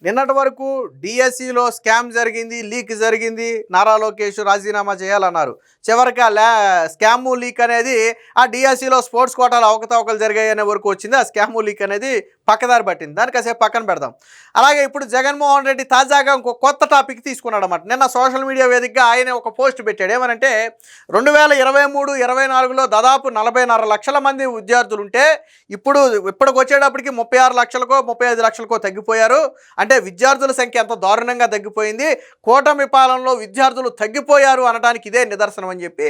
నిన్నటి వరకు డిఎస్సిలో స్కామ్ జరిగింది, లీక్ జరిగింది, నారా లోకేష్ రాజీనామా చేయాలన్నారు. చివరికి ఆ స్కాము లీక్ అనేది ఆ డిఎస్సిలో స్పోర్ట్స్ కోటాలో అవకతవకలు జరిగాయనే వరకు వచ్చింది. ఆ స్కాము లీక్ అనేది పక్కదారి పట్టింది. దాన్ని కాసేపు పక్కన పెడదాం. అలాగే ఇప్పుడు జగన్మోహన్ రెడ్డి తాజాగా ఇంకో కొత్త టాపిక్ తీసుకున్నాడు అన్నమాట. నిన్న సోషల్ మీడియా వేదికగా ఆయన ఒక పోస్ట్ పెట్టాడు. ఏమనంటే 2023-24లో దాదాపు 40.5 లక్షల మంది విద్యార్థులు ఉంటే ఇప్పటికి వచ్చేటప్పటికి 36 లక్షలకో 35 లక్షలకో తగ్గిపోయారు. అంటే విద్యార్థుల సంఖ్య ఎంత దారుణంగా తగ్గిపోయింది, కూటమి పాలనలో విద్యార్థులు తగ్గిపోయారు అనడానికి ఇదే నిదర్శనం అని చెప్పి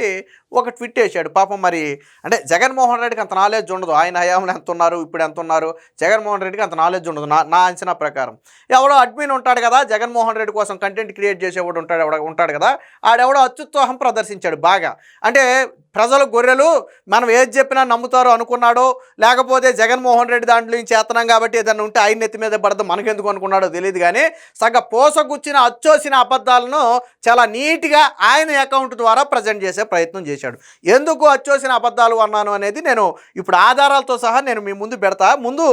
ఒక ట్వీట్ వేశాడు. పాపం మరి అంటే జగన్మోహన్ రెడ్డికి అంత నాలెడ్జ్ ఉండదు. ఆయన హయాంలో ఎంత ఉన్నారు, ఇప్పుడు ఎంత ఉన్నారు, జగన్మోహన్ రెడ్డికి అంత నాలెడ్జ్ ఉండదు నా అంచనా ప్రకారం. ఎవడో అడ్మిన్ ఉంటాడు కదా, జగన్మోహన్ రెడ్డి కోసం కంటెంట్ క్రియేట్ చేసేవాడు ఉంటాడు కదా, ఆడెవడో అత్యుత్సాహం ప్రదర్శించాడు బాగా. అంటే ప్రజలు గొర్రెలు, మనం ఏది చెప్పినా నమ్ముతారు అనుకున్నాడో, లేకపోతే జగన్మోహన్ రెడ్డి దాంట్లో నుంచి చేతనం కాబట్టి ఏదన్నా ఉంటే ఆయన నెత్తి మీద పడదు మనకెందుకు అనుకున్నాడో తెలియదు. కానీ సగ పోసగుచ్చిన అచ్చోసిన అబద్ధాలను చాలా నీట్గా ఆయన అకౌంట్ ద్వారా ప్రజెంట్ చేసే ప్రయత్నం చేశాడు. ఎందుకు అచ్చోసిన అబద్ధాలు అన్నాను అనేది నేను ఇప్పుడు ఆధారాలతో సహా నేను మీ ముందు పెడతా. ముందు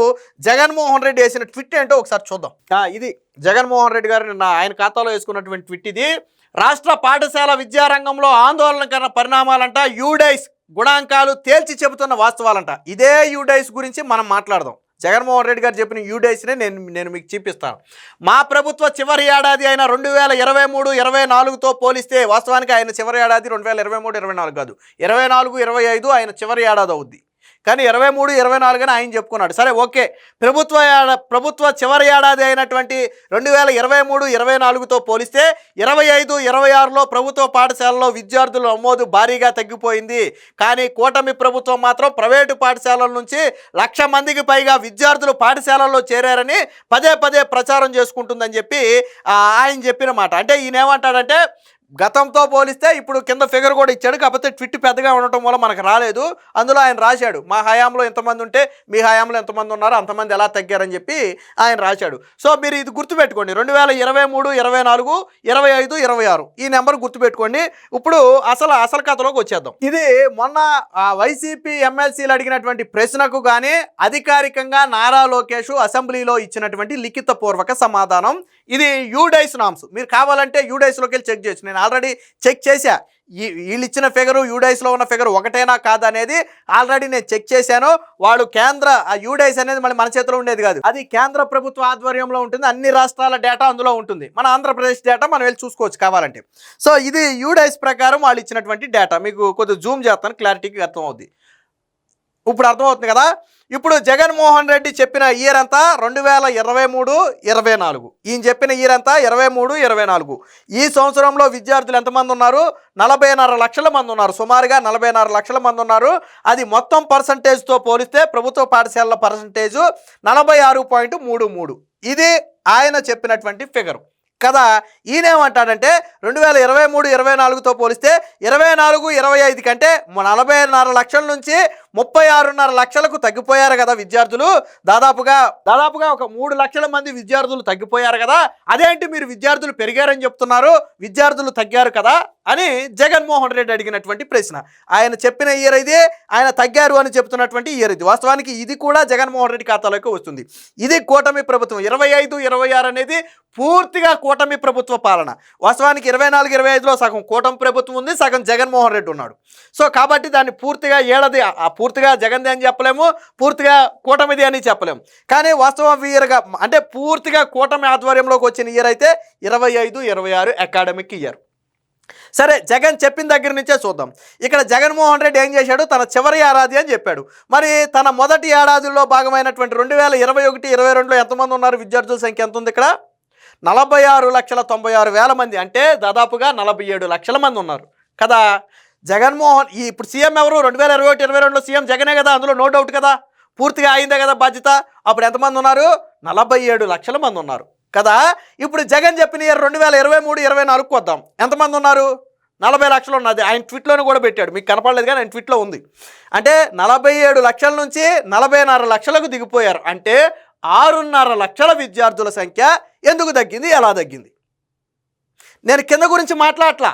జగన్మోహన్ రెడ్డి వేసిన ట్వీట్ ఏంటో ఒకసారి చూద్దాం. ఇది జగన్మోహన్ రెడ్డి గారు నిన్న ఆయన ఖాతాలో వేసుకున్నటువంటి ట్వీట్ ఇది. రాష్ట్ర పాఠశాల విద్యారంగంలో ఆందోళనకర పరిణామాలంట, యూడైస్ గుణాంకాలు తేల్చి చెబుతున్న వాస్తవాలంట. ఇదే యూడైస్ గురించి మనం మాట్లాడదాం. జగన్మోహన్ రెడ్డి గారు చెప్పిన యూడైస్నే నేను మీకు చూపిస్తాను. మా ప్రభుత్వ చివరి ఏడాది అయిన 2023-24తో పోలిస్తే, వాస్తవానికి ఆయన చివరి ఏడాది 2023-24 కాదు, 24-25 ఆయన చివరి ఏడాది అవుద్ది. కానీ 23-24 అని ఆయన చెప్పుకున్నాడు. సరే ఓకే, ప్రభుత్వ చివరి ఏడాది అయినటువంటి 2023-24తో పోలిస్తే 25-26లో ప్రభుత్వ పాఠశాలలో విద్యార్థుల నమోదు భారీగా తగ్గిపోయింది. కానీ కూటమి ప్రభుత్వం మాత్రం ప్రైవేటు పాఠశాలల నుంచి 1,00,000 మందికి పైగా విద్యార్థులు పాఠశాలల్లో చేరారని పదే పదే ప్రచారం చేసుకుంటుందని చెప్పి ఆయన చెప్పిన మాట. అంటే ఈయన ఏమంటాడంటే, గతంతో పోలిస్తే ఇప్పుడు కింద ఫిగర్ కూడా ఇచ్చాడు, కాకపోతే ట్విట్ పెద్దగా ఉండటం వల్ల మనకు రాలేదు. అందులో ఆయన రాశాడు, మా హయాంలో ఎంతమంది ఉంటే మీ హయాంలో ఎంతమంది ఉన్నారో అంతమంది ఎలా తగ్గారని చెప్పి ఆయన రాశాడు. సో మీరు ఇది గుర్తుపెట్టుకోండి, 2023-24, 25-26 ఈ నెంబర్ గుర్తుపెట్టుకోండి. ఇప్పుడు అసలు కథలోకి వచ్చేద్దాం. ఇది మొన్న వైసీపీ ఎమ్మెల్సీలు అడిగినటువంటి ప్రశ్నకు కానీ అధికారికంగా నారా లోకేష్ అసెంబ్లీలో ఇచ్చినటువంటి లిఖిత పూర్వక సమాధానం. ఇది యూడైస్ నామ్స్. మీరు కావాలంటే యూడైస్లోకి వెళ్ళి చెక్ చేయొచ్చు. నేను ఆల్రెడీ చెక్ చేశా. వీళ్ళు ఇచ్చిన ఫిగరు యూడైస్లో ఉన్న ఫిగర్ ఒకటేనా కాదా అనేది ఆల్రెడీ నేను చెక్ చేశాను. వాడు యూడైస్ అనేది మళ్ళీ మన చేతిలో ఉండేది కాదు, అది కేంద్ర ప్రభుత్వ ఆధ్వర్యంలో ఉంటుంది. అన్ని రాష్ట్రాల డేటా అందులో ఉంటుంది. మన ఆంధ్రప్రదేశ్ డేటా మనం వెళ్ళి చూసుకోవచ్చు కావాలంటే. సో ఇది యూడైస్ ప్రకారం వాళ్ళు ఇచ్చినటువంటి డేటా. మీకు కొద్దిగా జూమ్ చేస్తాను, క్లారిటీగా అర్థమవుద్ది. ఇప్పుడు అర్థమవుతుంది కదా. ఇప్పుడు జగన్మోహన్ రెడ్డి చెప్పిన ఇయర్ అంతా 2023-24, ఈయన చెప్పిన ఇయర్ అంతా 23-24. ఈ సంవత్సరంలో విద్యార్థులు ఎంతమంది ఉన్నారు? 40.5 లక్షల మంది ఉన్నారు. సుమారుగా 40.5 లక్షల మంది ఉన్నారు. అది మొత్తం పర్సంటేజ్తో పోలిస్తే ప్రభుత్వ పాఠశాలల పర్సంటేజు 46.33. ఇది ఆయన చెప్పినటువంటి ఫిగరు కదా. ఈయనేమంటాడంటే 2023-24తో పోలిస్తే 24-25 కంటే 40.5 లక్షల నుంచి 36.5 లక్షలకు తగ్గిపోయారు కదా విద్యార్థులు. దాదాపుగా ఒక 3 లక్షల మంది విద్యార్థులు తగ్గిపోయారు కదా. అదేంటి మీరు విద్యార్థులు పెరిగారని చెప్తున్నారు, విద్యార్థులు తగ్గారు కదా అని జగన్మోహన్ రెడ్డి అడిగినటువంటి ప్రశ్న. ఆయన చెప్పిన ఇయర్ ఇది, ఆయన తగ్గారు అని చెప్తున్నటువంటి ఇయర్ ఇది. వాస్తవానికి ఇది కూడా జగన్మోహన్ రెడ్డి ఖాతాలోకి వస్తుంది. ఇది కూటమి ప్రభుత్వం. 25-26 అనేది పూర్తిగా కూటమి ప్రభుత్వ పాలన. వాస్తవానికి 24-25లో సగం కూటమి ప్రభుత్వం ఉంది, సగం జగన్మోహన్ రెడ్డి ఉన్నాడు. సో కాబట్టి దాన్ని పూర్తిగా పూర్తిగా జగన్ది అని చెప్పలేము, పూర్తిగా కూటమిది అని చెప్పలేము. కానీ వాస్తవం ఇయర్గా అంటే పూర్తిగా కూటమి ఆధ్వర్యంలోకి వచ్చిన ఇయర్ అయితే 25-26 అకాడమిక్ ఇయర్. సరే, జగన్ చెప్పిన దగ్గర నుంచే చూద్దాం. ఇక్కడ జగన్మోహన్ రెడ్డి ఏం చేశాడు? తన చివరి ఏడాది అని చెప్పాడు. మరి తన మొదటి ఏడాదిలో భాగమైనటువంటి 2021-22లో ఎంతమంది ఉన్నారు? విద్యార్థుల సంఖ్య ఎంత ఉంది? ఇక్కడ 46,96,000 మంది, అంటే దాదాపుగా 47 లక్షల మంది ఉన్నారు కదా. జగన్మోహన్ ఇప్పుడు సీఎం ఎవరు? 2021-22లో సీఎం జగనే కదా, అందులో నో డౌట్ కదా, పూర్తిగా అయిందే కదా బాధ్యత. అప్పుడు ఎంతమంది ఉన్నారు? 47 లక్షల మంది ఉన్నారు కదా. ఇప్పుడు జగన్ చెప్పిన ఇయర్ 2023-24కు వద్దాం. ఎంతమంది ఉన్నారు? 40 లక్షలు ఉన్నది. ఆయన ట్విట్లోనే కూడా పెట్టాడు, మీకు కనపడలేదు కానీ ఆయన ట్విట్లో ఉంది. అంటే 47 లక్షల నుంచి 40.5 లక్షలకు దిగిపోయారు. అంటే 6.5 లక్షల విద్యార్థుల సంఖ్య ఎందుకు తగ్గింది, ఎలా తగ్గింది? నేను కింద గురించి మాట్లాడట్లా,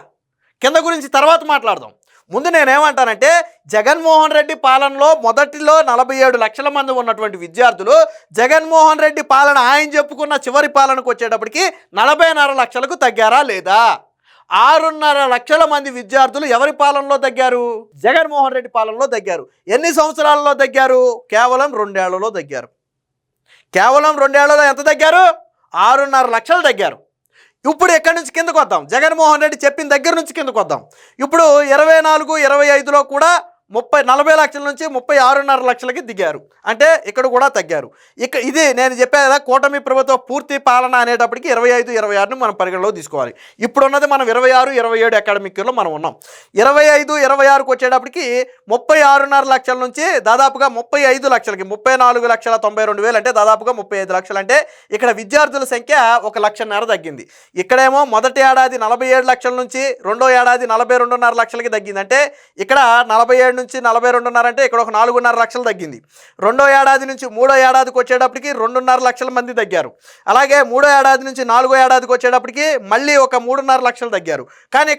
కింద గురించి తర్వాత మాట్లాడదాం. ముందు నేనేమంటానంటే జగన్మోహన్ రెడ్డి పాలనలో మొదటిలో 47 లక్షల మంది ఉన్నటువంటి విద్యార్థులు జగన్మోహన్ రెడ్డి పాలన ఆయన చెప్పుకున్న చివరి పాలనకు వచ్చేటప్పటికి 40.5 లక్షలకు తగ్గారా లేదా? 6.5 లక్షల మంది విద్యార్థులు ఎవరి పాలనలో తగ్గారు? జగన్మోహన్ రెడ్డి పాలనలో తగ్గారు. ఎన్ని సంవత్సరాలలో తగ్గారు? కేవలం 2 ఏళ్లలో తగ్గారు. కేవలం 2 ఏళ్లలో ఎంత తగ్గారు? 6.5 లక్షలు తగ్గారు. ఇప్పుడు ఎక్కడి నుంచి కిందకు వద్దాం, జగన్మోహన్ రెడ్డి చెప్పిన దగ్గర నుంచి కిందకు వద్దాం. ఇప్పుడు 24, 25లో కూడా 40 లక్షల నుంచి 36.5 లక్షలకి దిగారు. అంటే ఇక్కడ కూడా తగ్గారు. ఇది నేను చెప్పే కదా, కూటమి ప్రభుత్వ పూర్తి పాలన అనేటప్పటికి 25, 26ని మనం పరిగణలో తీసుకోవాలి. ఇప్పుడున్నది మనం 26, 27 అకాడమిక్ ఇయర్లో మనం ఉన్నాం. 25, 26కు వచ్చేటప్పటికి 36.5 లక్షల నుంచి దాదాపుగా 35 లక్షలకి 34,92,000 అంటే దాదాపుగా 35 లక్షలు. అంటే ఇక్కడ విద్యార్థుల సంఖ్య 1.5 లక్ష తగ్గింది. ఇక్కడేమో మొదటి ఏడాది 47 లక్షల నుంచి రెండో ఏడాది 42.5 లక్షలకి తగ్గింది. అంటే ఇక్కడ 47 నుంచి 42.5 అంటే ఇక్కడ ఒక 4.5 లక్షలు తగ్గింది. రెండో ఏడాది నుంచి మూడో ఏడాదికి వచ్చేటప్పటికి 2.5 లక్షల మంది తగ్గారు. అలాగే మూడో ఏడాది నుంచి నాలుగో ఏడాదికి వచ్చేటప్పటికి మళ్ళీ ఒక 3.5 లక్షలు తగ్గారు. కానీ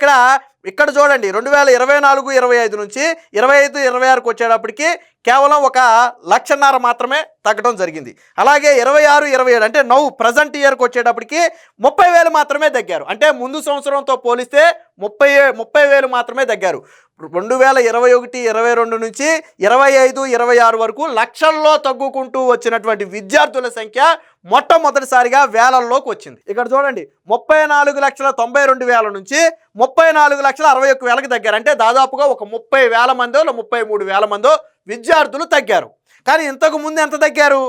ఇక్కడ చూడండి 2024, 25 నుంచి 25, 26కు వచ్చేటప్పటికి కేవలం 1.5 లక్ష మాత్రమే తగ్గడం జరిగింది. అలాగే 26, 27 అంటే ప్రజెంట్ ఇయర్కి వచ్చేటప్పటికి 30,000 మాత్రమే తగ్గారు. అంటే ముందు సంవత్సరంతో పోలిస్తే 30,000 మాత్రమే తగ్గారు. 2021, 22 నుంచి 25, 26 వరకు లక్షల్లో తగ్గుకుంటూ వచ్చినటువంటి విద్యార్థుల సంఖ్య మొట్టమొదటిసారిగా వేలల్లోకి వచ్చింది. ఇక్కడ చూడండి 34,92,000 నుంచి 34,61,000కి తగ్గారు. అంటే దాదాపుగా ఒక 30,000 మందో 33,000 మందో విద్యార్థులు తగ్గారు. కానీ ఇంతకు ముందు ఎంత తగ్గారు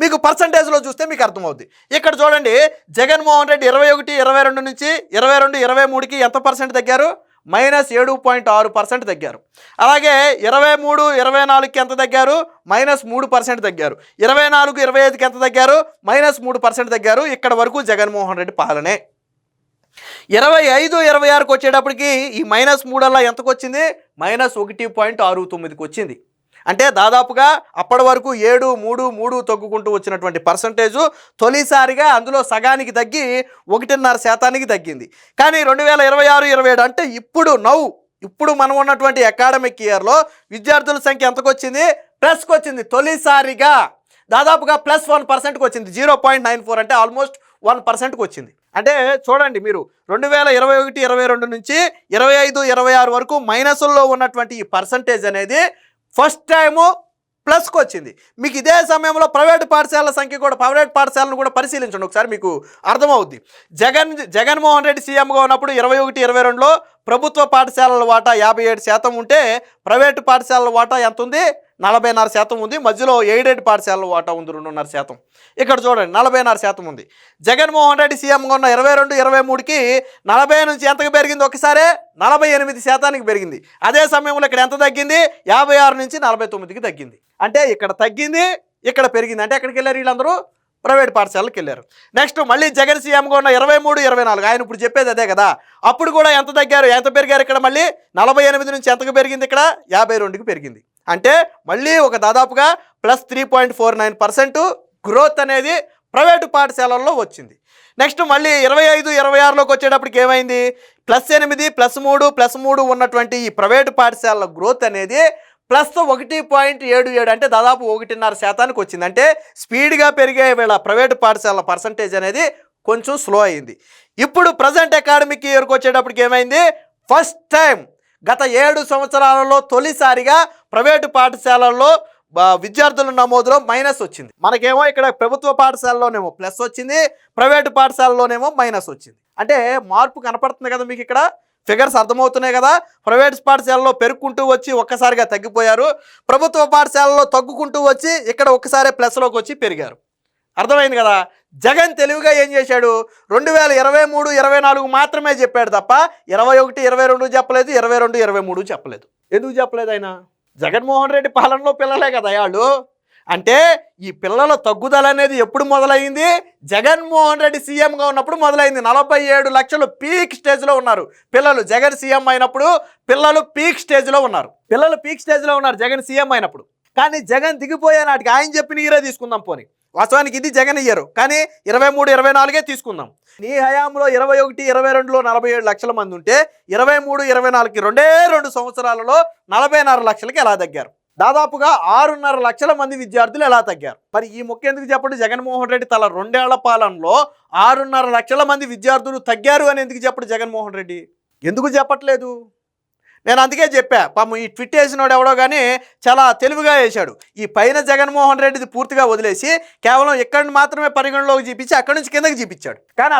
మీకు పర్సంటేజ్లో చూస్తే మీకు అర్థమవుద్ది. ఇక్కడ చూడండి జగన్మోహన్ రెడ్డి 21, 22 నుంచి 22, 23కి ఎంత పర్సెంట్ తగ్గారు? -7.6% తగ్గారు. అలాగే 23, 24కి ఎంత తగ్గారు? -3% తగ్గారు. 24, 25కి ఎంత తగ్గారు? -3% తగ్గారు. ఇక్కడ వరకు జగన్మోహన్ రెడ్డి పాలనే. 25, 26కి వచ్చేటప్పటికి ఈ -3 ఎంతకు వచ్చింది? -1.69కి వచ్చింది. అంటే దాదాపుగా అప్పటి వరకు 7, 3, 3 తగ్గుకుంటూ వచ్చినటువంటి పర్సంటేజు తొలిసారిగా అందులో సగానికి తగ్గి 1.5% తగ్గింది. కానీ 2026, 27 అంటే ఇప్పుడు మనం ఉన్నటువంటి అకాడమిక్ ఇయర్లో విద్యార్థుల సంఖ్య ఎంతకు వచ్చింది? ప్లస్కి వచ్చింది. తొలిసారిగా దాదాపుగా +1%కి వచ్చింది. 0.94 అంటే ఆల్మోస్ట్ 1%కి వచ్చింది. అంటే చూడండి మీరు 2021, 22 నుంచి 25, 26 వరకు మైనస్లో ఉన్నటువంటి ఈ పర్సంటేజ్ అనేది ఫస్ట్ టైము ప్లస్కి వచ్చింది. మీకు ఇదే సమయంలో ప్రైవేటు పాఠశాలల సంఖ్య కూడా, ప్రైవేట్ పాఠశాలను కూడా పరిశీలించండి ఒకసారి, మీకు అర్థమవుద్ది. జగన్మోహన్ రెడ్డి సీఎంగా ఉన్నప్పుడు 21, 22లో ప్రభుత్వ పాఠశాలల వాటా 57% ఉంటే ప్రైవేటు పాఠశాలల వాటా ఎంత ఉంది? 40.5% ఉంది. మధ్యలో ఎయిడెడ్ పాఠశాలల వాటా ఉంది 2.5%. ఇక్కడ చూడండి 40.5% ఉంది. జగన్మోహన్ రెడ్డి సీఎంగా ఉన్న 22, 23కి 40 నుంచి ఎంతకు పెరిగింది? ఒకసారి 48%కి పెరిగింది. అదే సమయంలో ఇక్కడ ఎంత తగ్గింది? 56 నుంచి 49కి తగ్గింది. అంటే ఇక్కడ తగ్గింది, ఇక్కడ పెరిగింది. అంటే ఎక్కడికి వెళ్ళారు వీళ్ళందరూ? ప్రైవేట్ పాఠశాలకు వెళ్ళారు. నెక్స్ట్ మళ్ళీ జగన్ సీఎంగా ఉన్న 23, 24 ఆయన ఇప్పుడు చెప్పేది అదే కదా. అప్పుడు కూడా ఎంత తగ్గారు? ఎంత పెరిగారు? ఇక్కడ మళ్ళీ 48 నుంచి ఎంతకు పెరిగింది? ఇక్కడ 52కి పెరిగింది. అంటే మళ్ళీ ఒక దాదాపుగా +3.49% గ్రోత్ అనేది ప్రైవేటు పాఠశాలల్లో వచ్చింది. నెక్స్ట్ మళ్ళీ 25, 26లోకి వచ్చేటప్పటికి ఏమైంది? +8, +3 ఉన్నటువంటి ఈ ప్రైవేటు పాఠశాలల గ్రోత్ అనేది +1.77 అంటే దాదాపు 1.5%కి వచ్చింది. అంటే స్పీడ్గా పెరిగే వీళ్ళ ప్రైవేటు పాఠశాలల పర్సంటేజ్ అనేది కొంచెం స్లో అయింది. ఇప్పుడు ప్రజెంట్ అకాడమిక్ ఇయర్కి వచ్చేటప్పటికి ఏమైంది? ఫస్ట్ టైం గత 7 సంవత్సరాలలో తొలిసారిగా ప్రైవేటు పాఠశాలల్లో విద్యార్థుల నమోదులో మైనస్ వచ్చింది. మనకేమో ఇక్కడ ప్రభుత్వ పాఠశాలలోనేమో ప్లస్ వచ్చింది, ప్రైవేటు పాఠశాలలోనేమో మైనస్ వచ్చింది. అంటే మార్పు కనపడుతుంది కదా మీకు, ఇక్కడ ఫిగర్స్ అర్థమవుతున్నాయి కదా. ప్రైవేట్ పాఠశాలలో పెరుగుకుంటూ వచ్చి ఒక్కసారిగా తగ్గిపోయారు, ప్రభుత్వ పాఠశాలలో తగ్గుకుంటూ వచ్చి ఇక్కడ ఒక్కసారి ప్లస్లోకి వచ్చి పెరిగారు. అర్థమైంది కదా. జగన్ తెలివిగా ఏం చేశాడు? 2023, 24 మాత్రమే చెప్పాడు తప్ప 21, 22 చెప్పలేదు, 22, 23 చెప్పలేదు. ఎందుకు చెప్పలేదు ఆయన? జగన్మోహన్ రెడ్డి పాలనలో పిల్లలే కదా వాళ్ళు. అంటే ఈ పిల్లల తగ్గుదల అనేది ఎప్పుడు మొదలైంది? జగన్మోహన్ రెడ్డి సీఎంగా ఉన్నప్పుడు మొదలైంది. 47 లక్షలు పీక్ స్టేజ్లో ఉన్నారు పిల్లలు. జగన్ సీఎం అయినప్పుడు పిల్లలు పీక్ స్టేజ్లో ఉన్నారు. జగన్ సీఎం అయినప్పుడు. కానీ జగన్ దిగిపోయే నాటికి ఆయన చెప్పిన ఈరే తీసుకుందాం పోని. వాస్తవానికి ఇది జగన్ ఇయ్యరు, కానీ 23, 24 తీసుకుందాం. నీ హయాంలో 21, 22లో 47 లక్షల మంది ఉంటే 23, 24కి 2 సంవత్సరాలలో 40.5 లక్షలకి ఎలా తగ్గారు? దాదాపుగా 6.5 లక్షల మంది విద్యార్థులు ఎలా తగ్గారు? మరి ఈ ముఖ్య ఎందుకు చెప్పండి? జగన్మోహన్ రెడ్డి తల 2 ఏళ్ల పాలనలో 6.5 లక్షల మంది విద్యార్థులు తగ్గారు అని ఎందుకు చెప్పడు జగన్మోహన్ రెడ్డి? ఎందుకు చెప్పట్లేదు? నేను అందుకే చెప్పా, పాపం ఈ ట్విట్ వేసినోడు ఎవడో కానీ చాలా తెలివిగా వేశాడు. ఈ పైన జగన్మోహన్ రెడ్డిది పూర్తిగా వదిలేసి కేవలం ఇక్కడిని మాత్రమే పరిగణలోకి చూపించి అక్కడి నుంచి కిందకి చూపించాడు. కానీ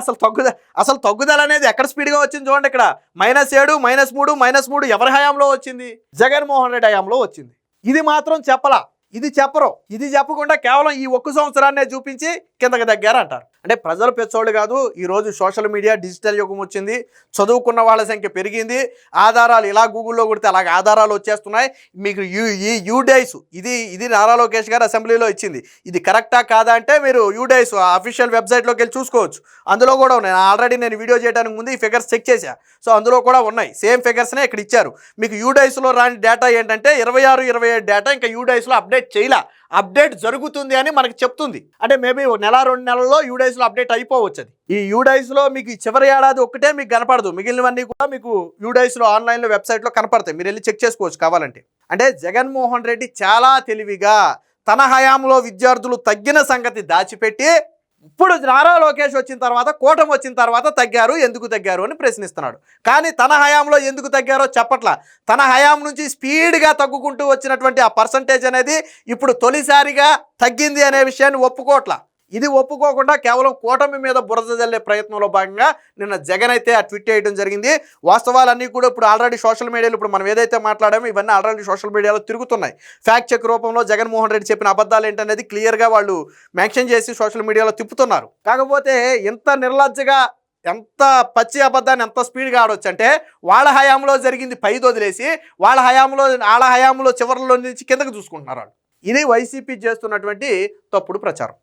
అసలు తగ్గుదల అనేది ఎక్కడ స్పీడ్గా వచ్చింది చూడండి. ఇక్కడ -7, -3, -3 ఎవరి హయాంలో వచ్చింది? జగన్మోహన్ రెడ్డి హయాంలో వచ్చింది. ఇది మాత్రం చెప్పలా, ఇది చెప్పరు. ఇది చెప్పకుండా కేవలం ఈ ఒక్క సంవత్సరాన్నే చూపించి కిందకి తగ్గారు అంటారు. అంటే ప్రజలు పెచ్చోళ్ళు కాదు. ఈరోజు సోషల్ మీడియా డిజిటల్ యుగం వచ్చింది, చదువుకున్న వాళ్ళ సంఖ్య పెరిగింది, ఆధారాలు ఇలా గూగుల్లో కొడితే అలాగే ఆధారాలు వచ్చేస్తున్నాయి. మీకు యూడైస్ ఇది నారా లోకేష్ గారు అసెంబ్లీలో ఇచ్చింది, ఇది కరెక్టా కాదా అంటే మీరు యూడైస్ అఫీషియల్ వెబ్సైట్లోకి వెళ్ళి చూసుకోవచ్చు. అందులో కూడా ఉన్నాయి. ఆల్రెడీ నేను వీడియో చేయడానికి ముందు ఈ ఫిగర్స్ చెక్ చేశా. సో అందులో కూడా ఉన్నాయి, సేమ్ ఫిగర్స్నే ఇక్కడ ఇచ్చారు. మీకు యూడైస్లో రాని డేటా ఏంటంటే 26, 27 డేటా ఇంకా యూడైస్లో అప్డేట్ చేయలే. అప్డేట్ జరుగుతుంది అని మనకు చెప్తుంది. అంటే మేబీ 1-2 నెలల్లో యూడైస్లో అప్డేట్ అయిపోవచ్చు. అది ఈ యూడైస్లో మీకు ఈ చివరి ఏడాది ఒక్కటే మీకు కనపడదు, మిగిలినవన్నీ కూడా మీకు యూడైస్లో ఆన్లైన్లో వెబ్సైట్లో కనపడతాయి. మీరు వెళ్ళి చెక్ చేసుకోవచ్చు కావాలంటే. అంటే జగన్మోహన్ రెడ్డి చాలా తెలివిగా తన హయాంలో విద్యార్థులు తగ్గిన సంగతి దాచిపెట్టి ఇప్పుడు నారా లోకేష్ వచ్చిన తర్వాత, కూటమి వచ్చిన తర్వాత తగ్గారు, ఎందుకు తగ్గారు అని ప్రశ్నిస్తున్నాడు. కానీ తన హయాంలో ఎందుకు తగ్గారో చెప్పట్లా. తన హయాం నుంచి స్పీడ్గా తగ్గుకుంటూ వచ్చినటువంటి ఆ పర్సంటేజ్ అనేది ఇప్పుడు తొలిసారిగా తగ్గింది అనే విషయాన్ని ఒప్పుకోవట్లా. ఇది ఒప్పుకోకుండా కేవలం కూటమి మీద బురద జల్లే ప్రయత్నంలో భాగంగా నిన్న జగన్ అయితే ఆ ట్వీట్ చేయడం జరిగింది. వాస్తవాలన్నీ కూడా ఇప్పుడు ఆల్రెడీ సోషల్ మీడియాలో, ఇప్పుడు మనం ఏదైతే మాట్లాడామో ఇవన్నీ ఆల్రెడీ సోషల్ మీడియాలో తిరుగుతున్నాయి. ఫ్యాక్ట్ చెక్ రూపంలో జగన్మోహన్ రెడ్డి చెప్పిన అబద్ధాలు ఏంటనేది క్లియర్గా వాళ్ళు మెన్షన్ చేసి సోషల్ మీడియాలో తిప్పుతున్నారు. కాకపోతే ఎంత నిర్లజ్జగా, ఎంత పచ్చి అబద్ధాన్ని ఎంత స్పీడ్గా ఆడొచ్చు అంటే వాళ్ళ హయాంలో జరిగింది పైది వదిలేసి వాళ్ళ హయాంలో చివరిలో నుంచి కిందకు చూసుకుంటున్నారు వాళ్ళు. ఇది వైసీపీ చేస్తున్నటువంటి తప్పుడు ప్రచారం.